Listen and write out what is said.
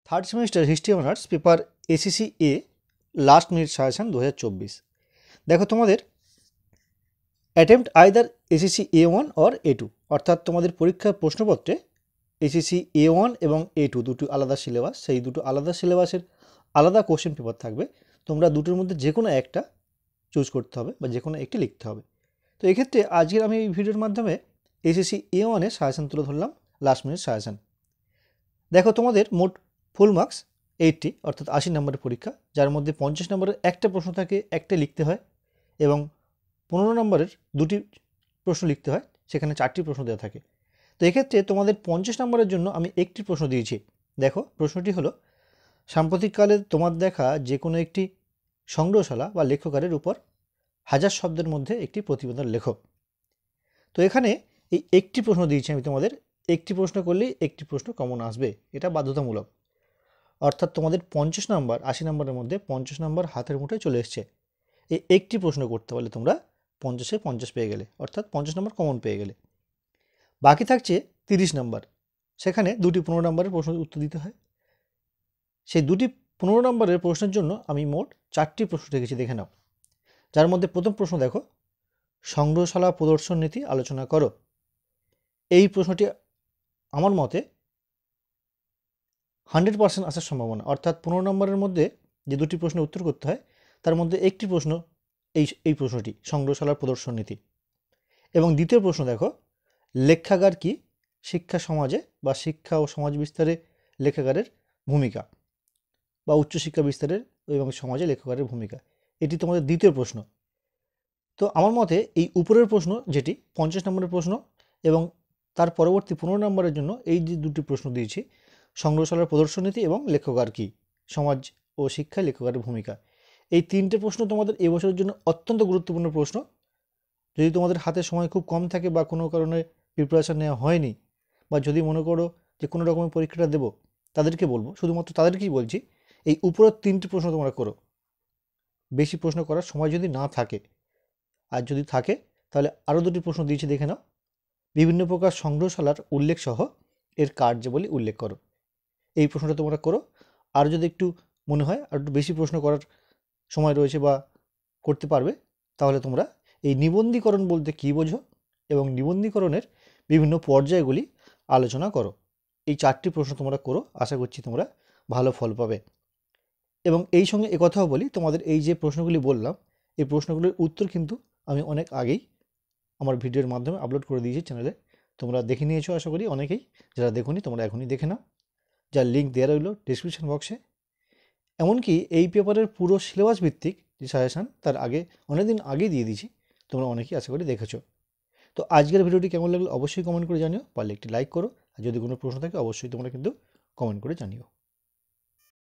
Third semester history honours paper এসিসি এ last minute suggestion 2024। দেখো তোমাদের attempt either ACC A1 or A2, অর্থাৎ তোমাদের পরীক্ষার প্রশ্নপত্রে এসিসি A1 এবং A2 দুটো আলাদা সিলেবাস, সেই দুটো আলাদা সিলেবাসের আলাদা কোশ্চেন পেপার থাকবে। তোমরা দুটোর মধ্যে যে কোনো একটা চুজ করতে হবে বা যে কোনো একটি লিখতে হবে। তো এক্ষেত্রে আজকের আমি এই ভিডিওর মাধ্যমে এসিসি A1 এর সাজেশন তুলে ধরলাম, লাস্ট মিনিট সাজেশন। দেখো তোমাদের মোট ফুল মার্কস 80, অর্থাৎ 80 নম্বরের পরীক্ষা, যার মধ্যে 50 নম্বরের একটা প্রশ্ন থাকে, একটা লিখতে হয়, এবং 15 নম্বরের দুটি প্রশ্ন লিখতে হয়, সেখানে 4টি প্রশ্ন দেওয়া থাকে। তো এক্ষেত্রে তোমাদের 50 নম্বরের জন্য আমি একটি প্রশ্ন দিয়েছি। দেখো প্রশ্নটি হলো, সাম্প্রতিককালে তোমার দেখা যে কোনো একটি সংগ্রহশালা বা লেখকারের উপর 1000 শব্দের মধ্যে একটি প্রতিবেদন লেখো। তো এখানে এই একটি প্রশ্ন দিয়েছি আমি তোমাদের, একটি প্রশ্ন করলেই একটি প্রশ্ন কমন আসবে, এটা বাধ্যতামূলক। অর্থাৎ তোমাদের 50 নম্বর 80 নম্বরের মধ্যে 50 নম্বর হাতের মুঠোয় চলে এসছে। এই একটি প্রশ্ন করতে পারলে তোমরা 50-এ 50 পেয়ে গেলে, অর্থাৎ 50 নম্বর কমন পেয়ে গেলে। বাকি থাকছে 30 নম্বর, সেখানে দুটি 15 নম্বরের প্রশ্ন উত্তর দিতে হয়। সেই দুটি 15 নম্বরের প্রশ্নের জন্য আমি মোট 4টি প্রশ্ন রেখেছি, দেখে নাও। যার মধ্যে প্রথম প্রশ্ন দেখো, সংগ্রহশালা প্রদর্শন নীতি আলোচনা করো। এই প্রশ্নটি আমার মতে 100% আসার সম্ভাবনা, অর্থাৎ 15 নম্বরের মধ্যে যে দুটি প্রশ্নের উত্তর করতে হয় তার মধ্যে একটি প্রশ্ন এই প্রশ্নটি, সংগ্রহশালার প্রদর্শন নীতি। এবং দ্বিতীয় প্রশ্ন দেখো, লেখাগার কি, শিক্ষা সমাজে বা শিক্ষা ও সমাজ বিস্তারে লেখাগারের ভূমিকা, বা উচ্চশিক্ষা বিস্তারের এবং সমাজে লেখাগারের ভূমিকা। এটি তোমাদের দ্বিতীয় প্রশ্ন। তো আমার মতে এই উপরের প্রশ্ন যেটি 50 নম্বরের প্রশ্ন, এবং তার পরবর্তী 15 নম্বরের জন্য এই যে দুটি প্রশ্ন দিয়েছি, সংগ্রহশালার প্রদর্শন নীতি এবং লেখকার কি, সমাজ ও শিক্ষায় লেখকারের ভূমিকা, এই তিনটে প্রশ্ন তোমাদের এবছরের জন্য অত্যন্ত গুরুত্বপূর্ণ প্রশ্ন। যদি তোমাদের হাতে সময় খুব কম থাকে বা কোনো কারণে প্রিপারেশান নেওয়া হয়নি, বা যদি মনে করো যে কোনো রকমের পরীক্ষাটা দেবো, তাদেরকে বলবো, শুধুমাত্র তাদেরকেই বলছি, এই উপরের 3টি প্রশ্ন তোমরা করো। বেশি প্রশ্ন করার সময় যদি না থাকে, আর যদি থাকে তাহলে আরও দুটি প্রশ্ন দিয়েছি, দেখে নাও। বিভিন্ন প্রকার সংগ্রহশালার উল্লেখ সহ এর কার্যাবলী উল্লেখ করো। এই প্রশ্নটা তোমরা করো। আর যদি একটু মনে হয় আর একটু বেশি প্রশ্ন করার সময় রয়েছে বা করতে পারবে, তাহলে তোমরা এই নিবন্ধীকরণ বলতে কী বোঝো এবং নিবন্ধীকরণের বিভিন্ন পর্যায়গুলি আলোচনা করো। এই 4টি প্রশ্ন তোমরা করো, আশা করছি তোমরা ভালো ফল পাবে। এবং এই সঙ্গে একথাও বলি, তোমাদের এই যে প্রশ্নগুলি বললাম, এই প্রশ্নগুলির উত্তর কিন্তু আমি অনেক আগেই আমার ভিডিওর মাধ্যমে আপলোড করে দিয়েছি চ্যানেলে। তোমরা দেখে নিয়েছো আশা করি অনেকেই, যারা দেখোনি তোমরা এখনই দেখে নাও, যার লিঙ্ক দেওয়া রইল ডিসক্রিপশন বক্সে। এমনকি এই পেপারের পুরো সিলেবাস ভিত্তিক যে সাজেশান, তার আগে অনেকদিন আগেই দিয়ে দিয়েছি, তোমরা অনেকেই আশা করি দেখেছো। তো আজকের ভিডিওটি কেমন লাগলো অবশ্যই কমেন্ট করে জানিও, পারলে একটি লাইক করো, আর যদি কোনো প্রশ্ন থাকে অবশ্যই তোমরা কিন্তু কমেন্ট করে জানিও।